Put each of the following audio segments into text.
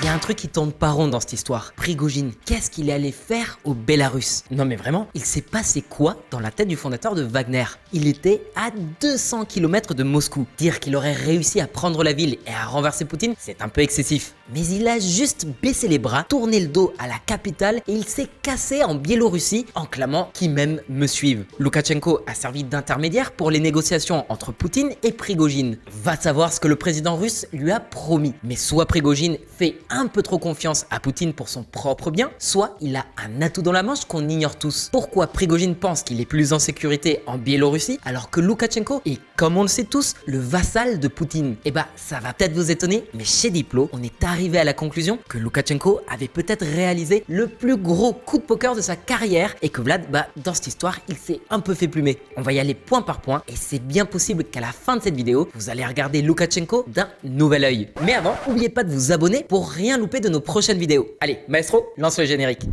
y a un truc qui tourne pas rond dans cette histoire. Prigojine, qu'est-ce qu'il est allé faire au Bélarus? Non mais vraiment, il s'est passé quoi dans la tête du fondateur de Wagner? Il était à 200 km de Moscou. Dire qu'il aurait réussi à prendre la ville et à renverser Poutine, c'est un peu excessif. Mais il a juste baissé les bras, tourné le dos à la capitale et il s'est cassé en Biélorussie en clamant qui même me suivent. Loukachenko a servi d'intermédiaire pour les négociations entre Poutine et Prigojine. Va savoir ce que le président russe lui a promis. Mais soit Prigojine fait un peu trop confiance à Poutine pour son propre bien, soit il a un atout dans la manche qu'on ignore tous. Pourquoi Prigojine pense qu'il est plus en sécurité en Biélorussie alors que Loukachenko est, comme on le sait tous, le vassal de Poutine? Eh bah ça va peut-être vous étonner, mais chez Diplo, on est arrivé à la conclusion que Loukachenko avait peut-être réalisé le plus gros coup de poker de sa carrière et que Vlad, dans cette histoire, il s'est un peu fait plumer. On va y aller point par point et c'est bien possible qu'à la fin de cette vidéo, vous allez regarder Loukachenko d'un nouvel œil. Mais avant, n'oubliez pas de vous abonner pour rien louper de nos prochaines vidéos. Allez, maestro, lance le générique.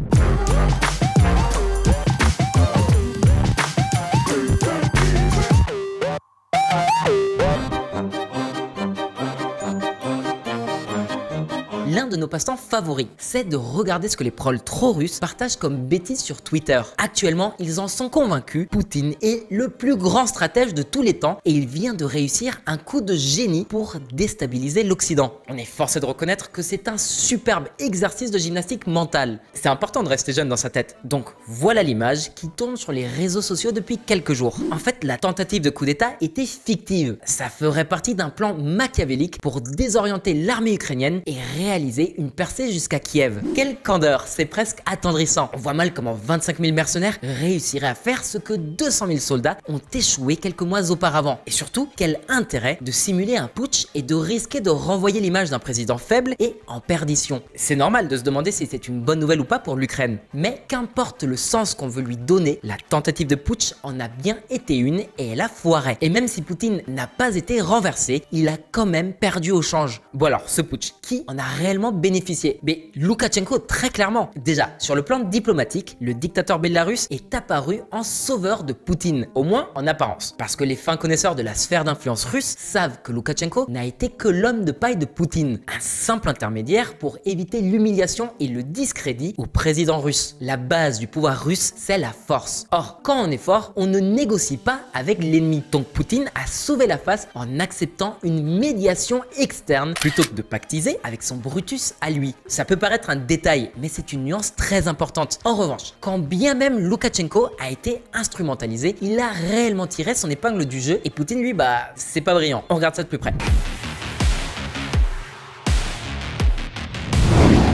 L'un de nos passe-temps favoris, c'est de regarder ce que les proles trop russes partagent comme bêtises sur Twitter. Actuellement, ils en sont convaincus, Poutine est le plus grand stratège de tous les temps et il vient de réussir un coup de génie pour déstabiliser l'Occident. On est forcé de reconnaître que c'est un superbe exercice de gymnastique mentale. C'est important de rester jeune dans sa tête. Donc voilà l'image qui tourne sur les réseaux sociaux depuis quelques jours. En fait, la tentative de coup d'état était fictive. Ça ferait partie d'un plan machiavélique pour désorienter l'armée ukrainienne et réaliser une percée jusqu'à Kiev. Quelle candeur, c'est presque attendrissant. On voit mal comment 25 000 mercenaires réussiraient à faire ce que 200 000 soldats ont échoué quelques mois auparavant. Et surtout, quel intérêt de simuler un putsch et de risquer de renvoyer l'image d'un président faible et en perdition. C'est normal de se demander si c'est une bonne nouvelle ou pas pour l'Ukraine. Mais qu'importe le sens qu'on veut lui donner, la tentative de putsch en a bien été une et elle a foiré. Et même si Poutine n'a pas été renversé, il a quand même perdu au change. Bon alors, ce putsch, qui en a réellement bénéficié? Mais Loukachenko, très clairement. Déjà, sur le plan diplomatique, le dictateur bélarusse est apparu en sauveur de Poutine, au moins en apparence. Parce que les fins connaisseurs de la sphère d'influence russe savent que Loukachenko n'a été que l'homme de paille de Poutine, un simple intermédiaire pour éviter l'humiliation et le discrédit au président russe. La base du pouvoir russe, c'est la force. Or, quand on est fort, on ne négocie pas avec l'ennemi. Donc Poutine a sauvé la face en acceptant une médiation externe plutôt que de pactiser avec son Brutus à lui. Ça peut paraître un détail, mais c'est une nuance très importante. En revanche, quand bien même Loukachenko a été instrumentalisé, il a réellement tiré son épingle du jeu et Poutine, lui, c'est pas brillant. On regarde ça de plus près.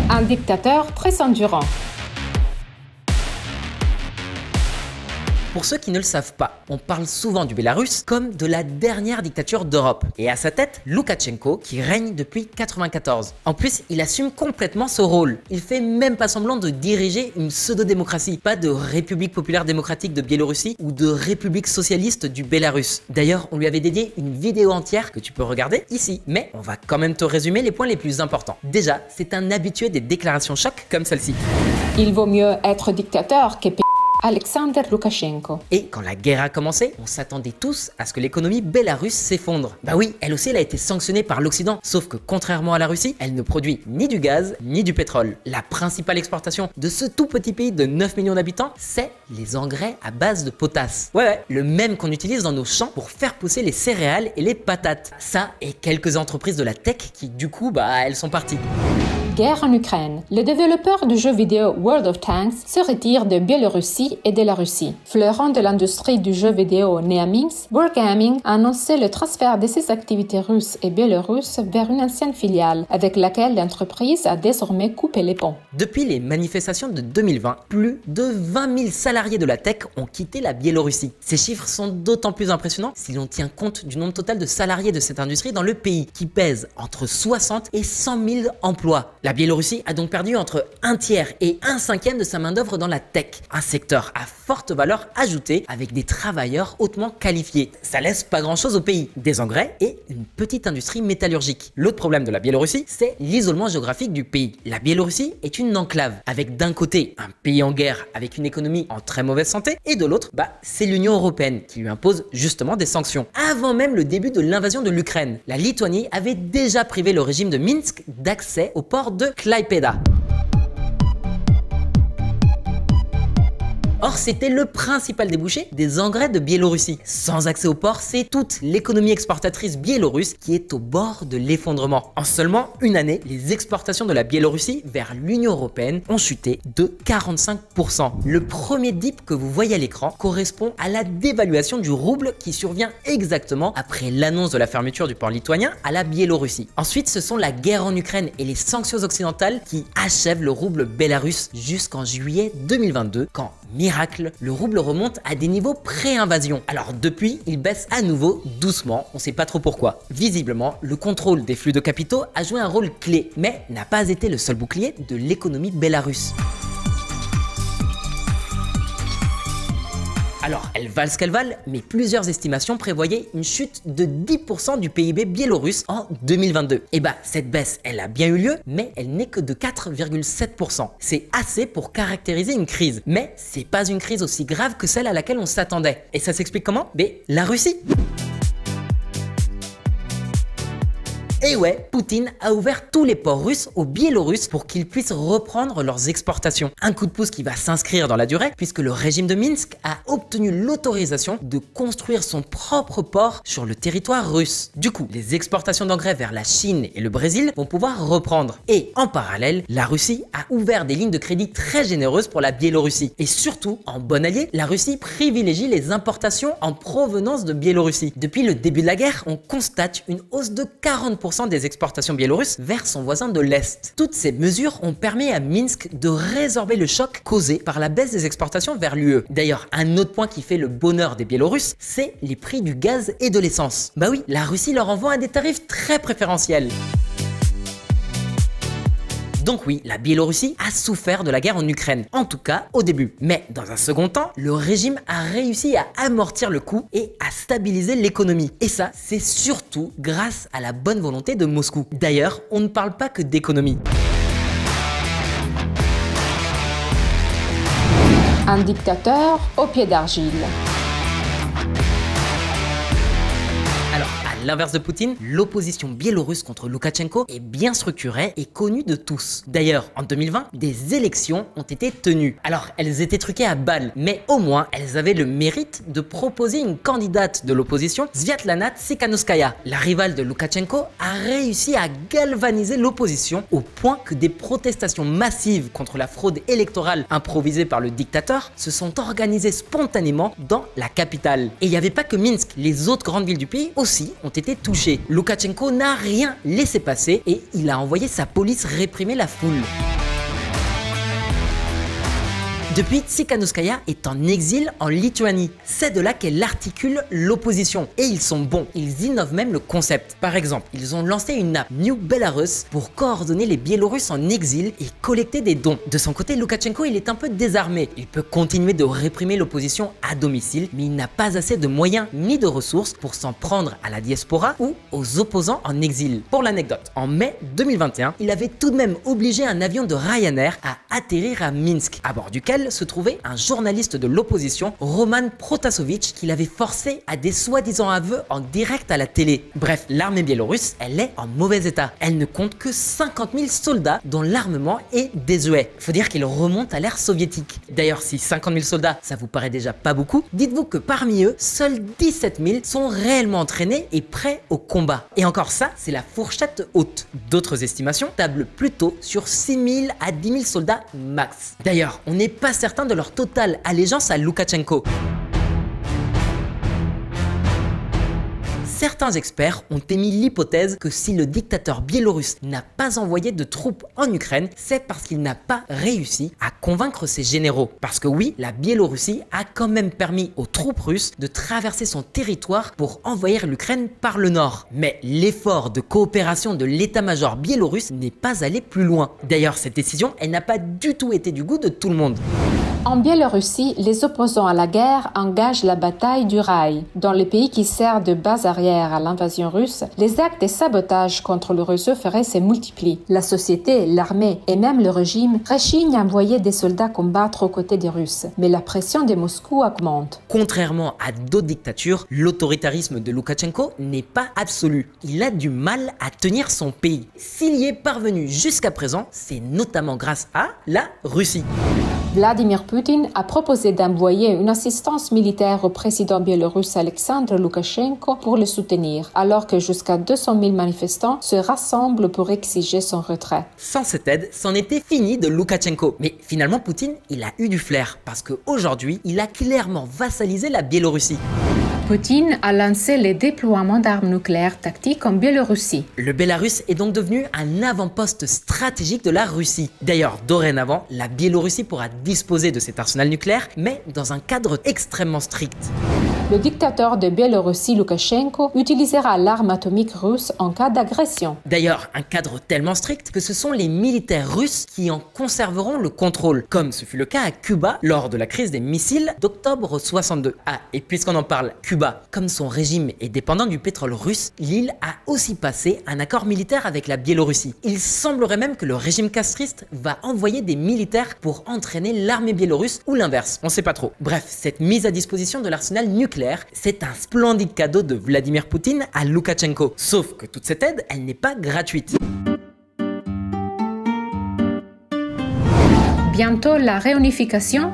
Un dictateur très endurant. Pour ceux qui ne le savent pas, on parle souvent du Bélarus comme de la dernière dictature d'Europe. Et à sa tête, Loukachenko qui règne depuis 1994. En plus, il assume complètement ce rôle. Il fait même pas semblant de diriger une pseudo-démocratie. Pas de République populaire démocratique de Biélorussie ou de République socialiste du Bélarus. D'ailleurs, on lui avait dédié une vidéo entière que tu peux regarder ici. Mais on va quand même te résumer les points les plus importants. Déjà, c'est un habitué des déclarations choc comme celle-ci. Il vaut mieux être dictateur que Alexander Loukachenko. Et quand la guerre a commencé, on s'attendait tous à ce que l'économie bélarusse s'effondre. Bah oui, elle aussi elle a été sanctionnée par l'Occident, sauf que contrairement à la Russie, elle ne produit ni du gaz ni du pétrole. La principale exportation de ce tout petit pays de 9 millions d'habitants, c'est les engrais à base de potasse. Ouais, le même qu'on utilise dans nos champs pour faire pousser les céréales et les patates. Ça et quelques entreprises de la tech qui du coup, elles sont parties. Guerre en Ukraine. Le développeur du jeu vidéo World of Tanks se retire de Biélorussie et de la Russie. Fleuron de l'industrie du jeu vidéo Neaminsk, Wargaming a annoncé le transfert de ses activités russes et biélorusses vers une ancienne filiale, avec laquelle l'entreprise a désormais coupé les ponts. Depuis les manifestations de 2020, plus de 20 000 salariés de la tech ont quitté la Biélorussie. Ces chiffres sont d'autant plus impressionnants si l'on tient compte du nombre total de salariés de cette industrie dans le pays, qui pèse entre 60 et 100 000 emplois. La Biélorussie a donc perdu entre un tiers et un cinquième de sa main-d'œuvre dans la tech, un secteur à forte valeur ajoutée avec des travailleurs hautement qualifiés. Ça laisse pas grand-chose au pays, des engrais et une petite industrie métallurgique. L'autre problème de la Biélorussie, c'est l'isolement géographique du pays. La Biélorussie est une enclave avec d'un côté un pays en guerre avec une économie en très mauvaise santé et de l'autre, c'est l'Union européenne qui lui impose justement des sanctions. Avant même le début de l'invasion de l'Ukraine, la Lituanie avait déjà privé le régime de Minsk d'accès au port port de Klaipėda. Or, c'était le principal débouché des engrais de Biélorussie. Sans accès au port, c'est toute l'économie exportatrice biélorusse qui est au bord de l'effondrement. En seulement une année, les exportations de la Biélorussie vers l'Union européenne ont chuté de 45%. Le premier dip que vous voyez à l'écran correspond à la dévaluation du rouble qui survient exactement après l'annonce de la fermeture du port lituanien à la Biélorussie. Ensuite, ce sont la guerre en Ukraine et les sanctions occidentales qui achèvent le rouble bélarusse jusqu'en juillet 2022 quand, miracle, le rouble remonte à des niveaux pré-invasion. Alors depuis, il baisse à nouveau doucement, on sait pas trop pourquoi. Visiblement, le contrôle des flux de capitaux a joué un rôle clé, mais n'a pas été le seul bouclier de l'économie bélarusse. Alors, elles valent ce qu'elles valent, mais plusieurs estimations prévoyaient une chute de 10% du PIB biélorusse en 2022. Et bah, cette baisse, elle a bien eu lieu, mais elle n'est que de 4,7%. C'est assez pour caractériser une crise, mais c'est pas une crise aussi grave que celle à laquelle on s'attendait. Et ça s'explique comment? Mais la Russie. Et ouais, Poutine a ouvert tous les ports russes aux Biélorusses pour qu'ils puissent reprendre leurs exportations. Un coup de pouce qui va s'inscrire dans la durée puisque le régime de Minsk a obtenu l'autorisation de construire son propre port sur le territoire russe. Du coup, les exportations d'engrais vers la Chine et le Brésil vont pouvoir reprendre. Et en parallèle, la Russie a ouvert des lignes de crédit très généreuses pour la Biélorussie. Et surtout, en bon allié, la Russie privilégie les importations en provenance de Biélorussie. Depuis le début de la guerre, on constate une hausse de 40% des exportations biélorusses vers son voisin de l'Est. Toutes ces mesures ont permis à Minsk de résorber le choc causé par la baisse des exportations vers l'UE. D'ailleurs, un autre point qui fait le bonheur des Biélorusses, c'est les prix du gaz et de l'essence. Bah oui, la Russie leur envoie à des tarifs très préférentiels. Donc oui, la Biélorussie a souffert de la guerre en Ukraine, en tout cas au début. Mais dans un second temps, le régime a réussi à amortir le coup et à stabiliser l'économie. Et ça, c'est surtout grâce à la bonne volonté de Moscou. D'ailleurs, on ne parle pas que d'économie. Un dictateur au pied d'argile. Alors, à l'inverse de Poutine, l'opposition biélorusse contre Loukachenko est bien structurée et connue de tous. D'ailleurs, en 2020, des élections ont été tenues. Alors, elles étaient truquées à balles, mais au moins, elles avaient le mérite de proposer une candidate de l'opposition, Sviatlana Tsikhanouskaya. La rivale de Loukachenko a réussi à galvaniser l'opposition au point que des protestations massives contre la fraude électorale improvisée par le dictateur se sont organisées spontanément dans la capitale. Et il n'y avait pas que Minsk, les autres grandes villes du pays aussi ont été touchés. Loukachenko n'a rien laissé passer et il a envoyé sa police réprimer la foule. Depuis, Tsikhanouskaya est en exil en Lituanie. C'est de là qu'elle articule l'opposition. Et ils sont bons, ils innovent même le concept. Par exemple, ils ont lancé une app New Belarus pour coordonner les Biélorusses en exil et collecter des dons. De son côté, Loukachenko, il est un peu désarmé. Il peut continuer de réprimer l'opposition à domicile, mais il n'a pas assez de moyens ni de ressources pour s'en prendre à la diaspora ou aux opposants en exil. Pour l'anecdote, en mai 2021, il avait tout de même obligé un avion de Ryanair à atterrir à Minsk, à bord duquel se trouvait un journaliste de l'opposition, Roman Protasevich, qu'il avait forcé à des soi-disant aveux en direct à la télé. Bref, l'armée biélorusse, elle est en mauvais état. Elle ne compte que 50 000 soldats dont l'armement est désuet. Faut dire qu'il remonte à l'ère soviétique. D'ailleurs, si 50 000 soldats, ça vous paraît déjà pas beaucoup, dites-vous que parmi eux, seuls 17 000 sont réellement entraînés et prêts au combat. Et encore ça, c'est la fourchette haute. D'autres estimations tablent plutôt sur 6 000 à 10 000 soldats max. D'ailleurs, on n'est pas certain de leur totale allégeance à Loukachenko. Certains experts ont émis l'hypothèse que si le dictateur biélorusse n'a pas envoyé de troupes en Ukraine, c'est parce qu'il n'a pas réussi à convaincre ses généraux. Parce que oui, la Biélorussie a quand même permis aux troupes russes de traverser son territoire pour envahir l'Ukraine par le nord. Mais l'effort de coopération de l'état-major biélorusse n'est pas allé plus loin. D'ailleurs, cette décision, elle n'a pas du tout été du goût de tout le monde. En Biélorussie, les opposants à la guerre engagent la bataille du rail. Dans le pays qui sert de base arrière à l'invasion russe, les actes de sabotage contre le réseau ferré se multiplient. La société, l'armée et même le régime rechignent à envoyer des soldats combattre aux côtés des Russes. Mais la pression de Moscou augmente. Contrairement à d'autres dictatures, l'autoritarisme de Loukachenko n'est pas absolu. Il a du mal à tenir son pays. S'il y est parvenu jusqu'à présent, c'est notamment grâce à la Russie. Vladimir Poutine a proposé d'envoyer une assistance militaire au président biélorusse Alexandre Loukachenko pour le soutenir, alors que jusqu'à 200 000 manifestants se rassemblent pour exiger son retrait. Sans cette aide, c'en était fini de Loukachenko. Mais finalement, Poutine, il a eu du flair, parce qu'aujourd'hui, il a clairement vassalisé la Biélorussie. Poutine a lancé le déploiement d'armes nucléaires tactiques en Biélorussie. Le Bélarus est donc devenu un avant-poste stratégique de la Russie. D'ailleurs, dorénavant, la Biélorussie pourra disposer de cet arsenal nucléaire, mais dans un cadre extrêmement strict. Le dictateur de Biélorussie, Loukachenko, utilisera l'arme atomique russe en cas d'agression. D'ailleurs, un cadre tellement strict que ce sont les militaires russes qui en conserveront le contrôle, comme ce fut le cas à Cuba lors de la crise des missiles d'octobre 62. Ah, et puisqu'on en parle, Cuba, comme son régime est dépendant du pétrole russe, l'île a aussi passé un accord militaire avec la Biélorussie. Il semblerait même que le régime castriste va envoyer des militaires pour entraîner l'armée biélorusse ou l'inverse, on sait pas trop. Bref, cette mise à disposition de l'arsenal nucléaire, c'est un splendide cadeau de Vladimir Poutine à Loukachenko. Sauf que toute cette aide, elle n'est pas gratuite. Bientôt la réunification.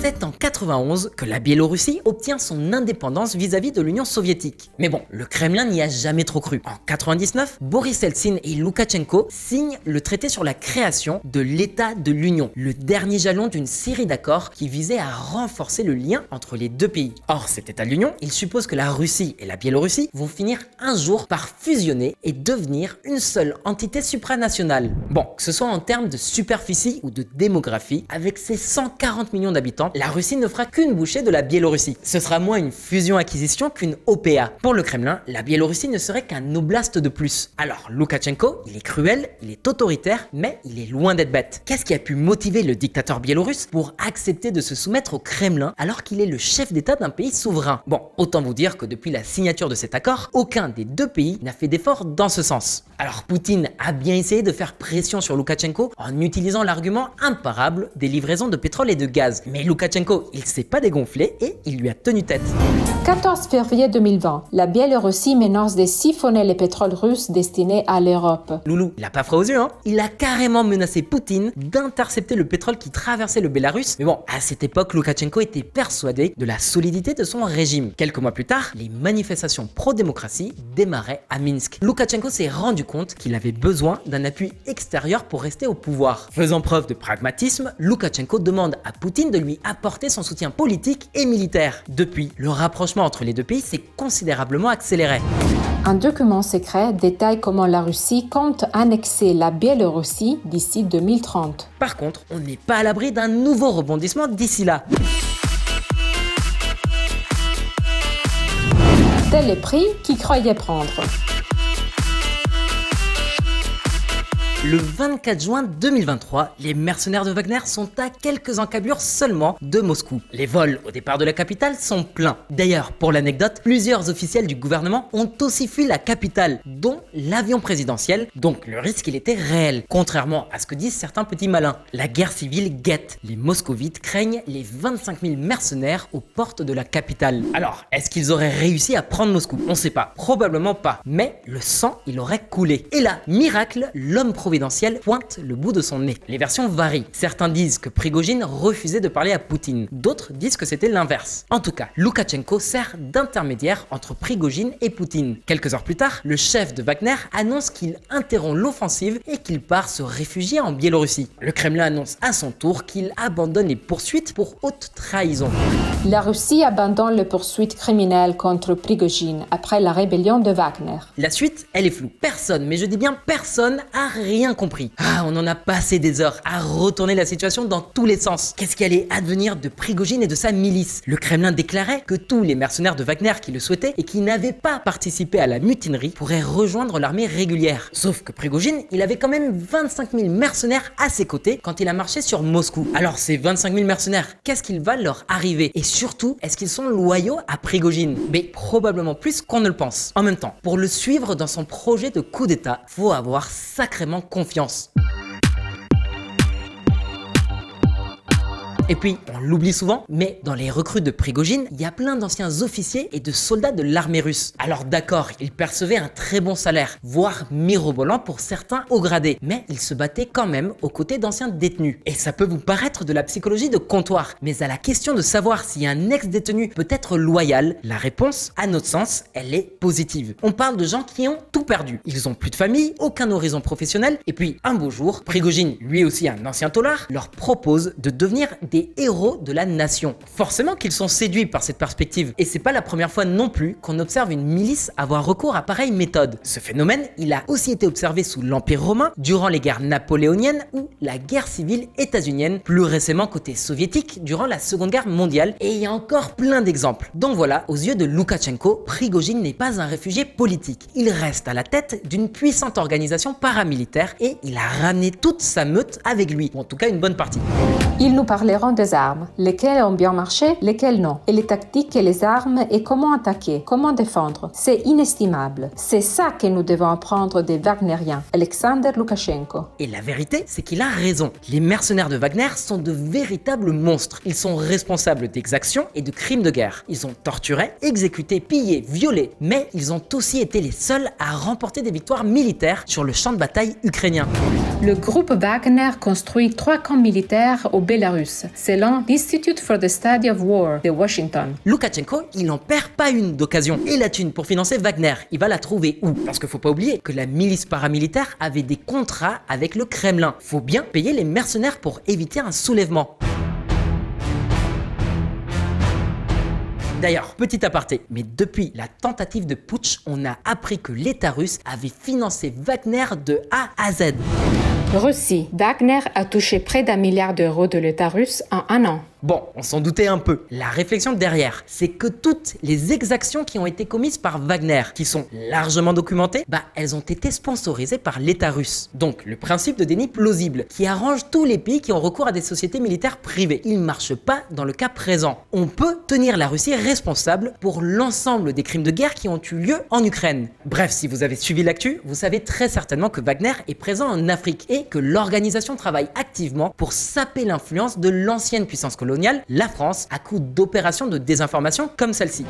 C'est en 91 que la Biélorussie obtient son indépendance vis-à-vis de l'Union soviétique. Mais bon, le Kremlin n'y a jamais trop cru. En 99, Boris Eltsine et Loukachenko signent le traité sur la création de l'État de l'Union, le dernier jalon d'une série d'accords qui visait à renforcer le lien entre les deux pays. Or, cet État de l'Union, il suppose que la Russie et la Biélorussie vont finir un jour par fusionner et devenir une seule entité supranationale. Bon, que ce soit en termes de superficie ou de démographie, avec ses 140 millions d'habitants, la Russie ne fera qu'une bouchée de la Biélorussie. Ce sera moins une fusion-acquisition qu'une OPA. Pour le Kremlin, la Biélorussie ne serait qu'un oblast de plus. Alors, Loukachenko, il est cruel, il est autoritaire, mais il est loin d'être bête. Qu'est-ce qui a pu motiver le dictateur biélorusse pour accepter de se soumettre au Kremlin alors qu'il est le chef d'État d'un pays souverain? Bon, autant vous dire que depuis la signature de cet accord, aucun des deux pays n'a fait d'effort dans ce sens. Alors, Poutine a bien essayé de faire pression sur Loukachenko en utilisant l'argument imparable des livraisons de pétrole et de gaz. Mais Loukachenko, il s'est pas dégonflé et il lui a tenu tête. 14 février 2020, la Biélorussie menace de siphonner le pétrole russe destiné à l'Europe. Loulou, il a pas froid aux yeux, hein. Il a carrément menacé Poutine d'intercepter le pétrole qui traversait le Bélarus. Mais bon, à cette époque, Loukachenko était persuadé de la solidité de son régime. Quelques mois plus tard, les manifestations pro-démocratie démarraient à Minsk. Loukachenko s'est rendu compte qu'il avait besoin d'un appui extérieur pour rester au pouvoir. Faisant preuve de pragmatisme, Loukachenko demande à Poutine de lui apporter son soutien politique et militaire. Depuis, le rapprochement entre les deux pays s'est considérablement accéléré. Un document secret détaille comment la Russie compte annexer la Biélorussie d'ici 2030. Par contre, on n'est pas à l'abri d'un nouveau rebondissement d'ici là. Tel est le prix qu'ils croyaient prendre. Le 24 juin 2023, les mercenaires de Wagner sont à quelques encablures seulement de Moscou. Les vols au départ de la capitale sont pleins. D'ailleurs, pour l'anecdote, plusieurs officiels du gouvernement ont aussi fui la capitale, dont l'avion présidentiel, donc le risque il était réel. Contrairement à ce que disent certains petits malins, la guerre civile guette. Les moscovites craignent les 25 000 mercenaires aux portes de la capitale. Alors, est-ce qu'ils auraient réussi à prendre Moscou? On sait pas, probablement pas. Mais le sang, il aurait coulé. Et là, miracle, l'homme providentiel pointe le bout de son nez. Les versions varient. Certains disent que Prigojine refusait de parler à Poutine. D'autres disent que c'était l'inverse. En tout cas, Loukachenko sert d'intermédiaire entre Prigojine et Poutine. Quelques heures plus tard, le chef de Wagner annonce qu'il interrompt l'offensive et qu'il part se réfugier en Biélorussie. Le Kremlin annonce à son tour qu'il abandonne les poursuites pour haute trahison. La Russie abandonne les poursuites criminelles contre Prigojine après la rébellion de Wagner. La suite, elle est floue. Personne, mais je dis bien personne, a rien rien compris. Ah, on en a passé des heures à retourner la situation dans tous les sens. Qu'est-ce qui allait advenir de Prigojine et de sa milice? Le Kremlin déclarait que tous les mercenaires de Wagner qui le souhaitaient et qui n'avaient pas participé à la mutinerie pourraient rejoindre l'armée régulière. Sauf que Prigojine, il avait quand même 25 000 mercenaires à ses côtés quand il a marché sur Moscou. Alors ces 25 000 mercenaires, qu'est-ce qu'il va leur arriver? Et surtout, est-ce qu'ils sont loyaux à Prigojine? Mais probablement plus qu'on ne le pense. En même temps, pour le suivre dans son projet de coup d'état, faut avoir sacrément confiance. Et puis, on l'oublie souvent, mais dans les recrues de Prigojine, il y a plein d'anciens officiers et de soldats de l'armée russe. Alors d'accord, ils percevaient un très bon salaire, voire mirobolant pour certains hauts gradés, mais ils se battaient quand même aux côtés d'anciens détenus. Et ça peut vous paraître de la psychologie de comptoir, mais à la question de savoir si un ex-détenu peut être loyal, la réponse, à notre sens, elle est positive. On parle de gens qui ont tout perdu. Ils ont plus de famille, aucun horizon professionnel, et puis un beau jour, Prigojine, lui aussi un ancien taular, leur propose de devenir des héros de la nation. Forcément qu'ils sont séduits par cette perspective, et c'est pas la première fois non plus qu'on observe une milice avoir recours à pareille méthode. Ce phénomène, il a aussi été observé sous l'Empire romain, durant les guerres napoléoniennes ou la guerre civile états-unienne, plus récemment côté soviétique durant la Seconde Guerre mondiale, et il y a encore plein d'exemples. Donc voilà, aux yeux de Loukachenko, Prigojine n'est pas un réfugié politique. Il reste à la tête d'une puissante organisation paramilitaire et il a ramené toute sa meute avec lui, ou en tout cas une bonne partie. Ils nous parleront des armes, lesquelles ont bien marché, lesquelles non, et les tactiques et les armes et comment attaquer, comment défendre. C'est inestimable. C'est ça que nous devons apprendre des Wagneriens. Alexander Loukachenko. Et la vérité, c'est qu'il a raison. Les mercenaires de Wagner sont de véritables monstres. Ils sont responsables d'exactions et de crimes de guerre. Ils ont torturé, exécuté, pillé, violé, mais ils ont aussi été les seuls à remporter des victoires militaires sur le champ de bataille ukrainien. Le groupe Wagner construit 3 camps militaires au Bélarus, selon l'Institute for the Study of War de Washington. Loukachenko, il en perd pas une d'occasion. Et la thune pour financer Wagner, il va la trouver où? Parce qu'il faut pas oublier que la milice paramilitaire avait des contrats avec le Kremlin. Faut bien payer les mercenaires pour éviter un soulèvement. D'ailleurs, petit aparté, mais depuis la tentative de putsch, on a appris que l'État russe avait financé Wagner de A à Z. Russie. Wagner a touché près d'1 milliard d'euros de l'État russe en 1 an. Bon, on s'en doutait un peu. La réflexion derrière, c'est que toutes les exactions qui ont été commises par Wagner, qui sont largement documentées, elles ont été sponsorisées par l'État russe. Donc, le principe de déni plausible, qui arrange tous les pays qui ont recours à des sociétés militaires privées. Il ne marche pas dans le cas présent. On peut tenir la Russie responsable pour l'ensemble des crimes de guerre qui ont eu lieu en Ukraine. Bref, si vous avez suivi l'actu, vous savez très certainement que Wagner est présent en Afrique et que l'organisation travaille activement pour saper l'influence de l'ancienne puissance coloniale, la France, à coup d'opérations de désinformation comme celle-ci.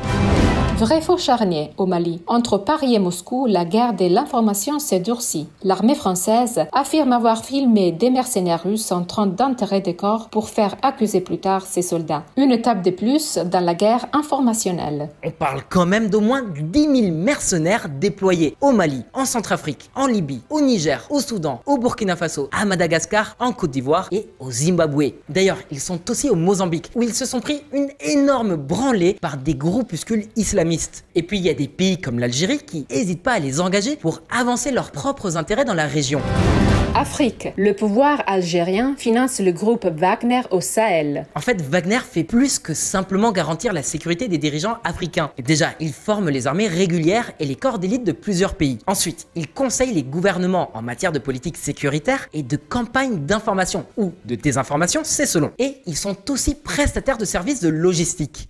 Vrai faux charnier au Mali. Entre Paris et Moscou, la guerre de l'information s'est durcie. L'armée française affirme avoir filmé des mercenaires russes en train d'enterrer des corps pour faire accuser plus tard ses soldats. Une étape de plus dans la guerre informationnelle. On parle quand même d'au moins 10 000 mercenaires déployés au Mali, en Centrafrique, en Libye, au Niger, au Soudan, au Burkina Faso, à Madagascar, en Côte d'Ivoire et au Zimbabwe. D'ailleurs, ils sont aussi au Mozambique, où ils se sont pris une énorme branlée par des groupuscules islamistes. Et puis il y a des pays comme l'Algérie qui n'hésitent pas à les engager pour avancer leurs propres intérêts dans la région. Afrique. Le pouvoir algérien finance le groupe Wagner au Sahel. En fait, Wagner fait plus que simplement garantir la sécurité des dirigeants africains. Et déjà, il forme les armées régulières et les corps d'élite de plusieurs pays. Ensuite, il conseille les gouvernements en matière de politique sécuritaire et de campagne d'information ou de désinformation, c'est selon. Et ils sont aussi prestataires de services de logistique.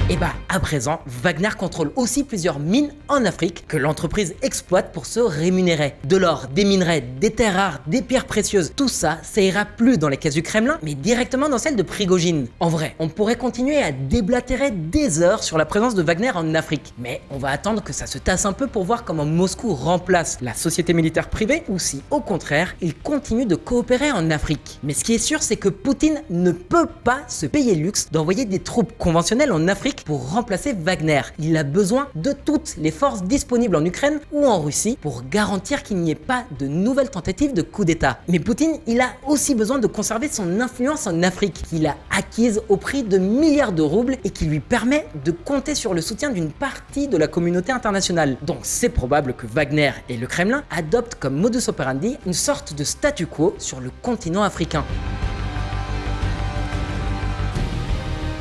Et à présent, Wagner contrôle aussi plusieurs mines en Afrique que l'entreprise exploite pour se rémunérer. De l'or, des minerais, des terres rares, des pierres précieuses, tout ça, ça ira plus dans les caisses du Kremlin, mais directement dans celles de Prigojine. En vrai, on pourrait continuer à déblatérer des heures sur la présence de Wagner en Afrique, mais on va attendre que ça se tasse un peu pour voir comment Moscou remplace la société militaire privée ou si, au contraire, il continue de coopérer en Afrique. Mais ce qui est sûr, c'est que Poutine ne peut pas se payer le luxe d'envoyer des troupes conventionnelles en Afrique donc pour remplacer Wagner. Il a besoin de toutes les forces disponibles en Ukraine ou en Russie pour garantir qu'il n'y ait pas de nouvelles tentatives de coup d'État. Mais Poutine, il a aussi besoin de conserver son influence en Afrique, qu'il a acquise au prix de milliards de roubles et qui lui permet de compter sur le soutien d'une partie de la communauté internationale. Donc c'est probable que Wagner et le Kremlin adoptent comme modus operandi une sorte de statu quo sur le continent africain.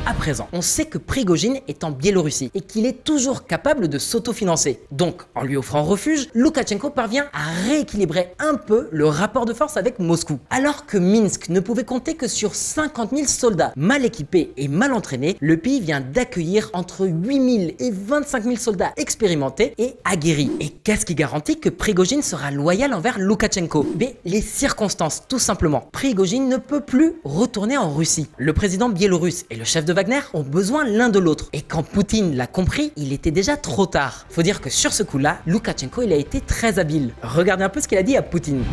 À présent, on sait que Prigojine est en Biélorussie et qu'il est toujours capable de s'autofinancer. Donc, en lui offrant refuge, Loukachenko parvient à rééquilibrer un peu le rapport de force avec Moscou. Alors que Minsk ne pouvait compter que sur 50 000 soldats mal équipés et mal entraînés, le pays vient d'accueillir entre 8 000 et 25 000 soldats expérimentés et aguerris. Et qu'est-ce qui garantit que Prigojine sera loyal envers Loukachenko? Mais les circonstances, tout simplement. Prigojine ne peut plus retourner en Russie. Le président biélorusse et le chef de Wagner ont besoin l'un de l'autre. Et quand Poutine l'a compris, il était déjà trop tard. Faut dire que sur ce coup-là, Loukachenko il a été très habile. Regardez un peu ce qu'il a dit à Poutine.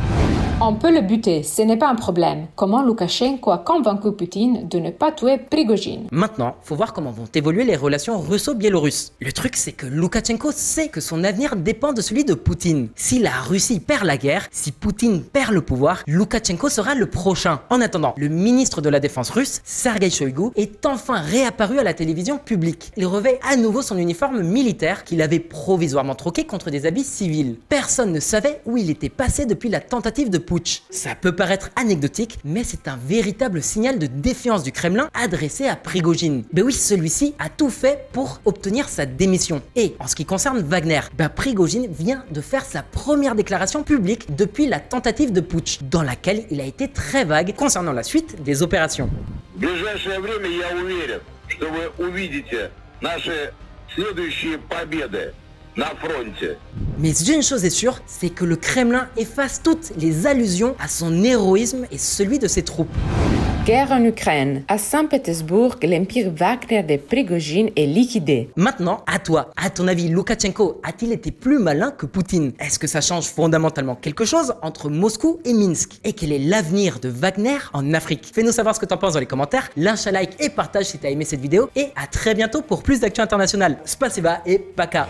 On peut le buter, ce n'est pas un problème. Comment Loukachenko a convaincu Poutine de ne pas tuer Prigojine? Maintenant, faut voir comment vont évoluer les relations russo-biélorusses. Le truc, c'est que Loukachenko sait que son avenir dépend de celui de Poutine. Si la Russie perd la guerre, si Poutine perd le pouvoir, Loukachenko sera le prochain. En attendant, le ministre de la Défense russe, Sergueï Shoïgu, est enfin réapparu à la télévision publique. Il revêt à nouveau son uniforme militaire qu'il avait provisoirement troqué contre des habits civils. Personne ne savait où il était passé depuis la tentative de putsch. Ça peut paraître anecdotique, mais c'est un véritable signal de défiance du Kremlin adressé à Prigojine. Ben oui, celui-ci a tout fait pour obtenir sa démission. Et en ce qui concerne Wagner, Prigojine vient de faire sa première déclaration publique depuis la tentative de putsch, dans laquelle il a été très vague concernant la suite des opérations. В ближайшее время я уверен, что вы увидите наши следующие победы на фронте. Mais une chose est sûre, c'est que le Kremlin efface toutes les allusions à son héroïsme et celui de ses troupes. Guerre en Ukraine. À Saint-Pétersbourg, l'empire Wagner de Prigojine est liquidé. Maintenant, à toi. À ton avis, Loukachenko a-t-il été plus malin que Poutine? Est-ce que ça change fondamentalement quelque chose entre Moscou et Minsk? Et quel est l'avenir de Wagner en Afrique? Fais-nous savoir ce que t'en penses dans les commentaires, lâche un like et partage si t'as aimé cette vidéo, et à très bientôt pour plus d'actu internationales. Spasiba et Paka.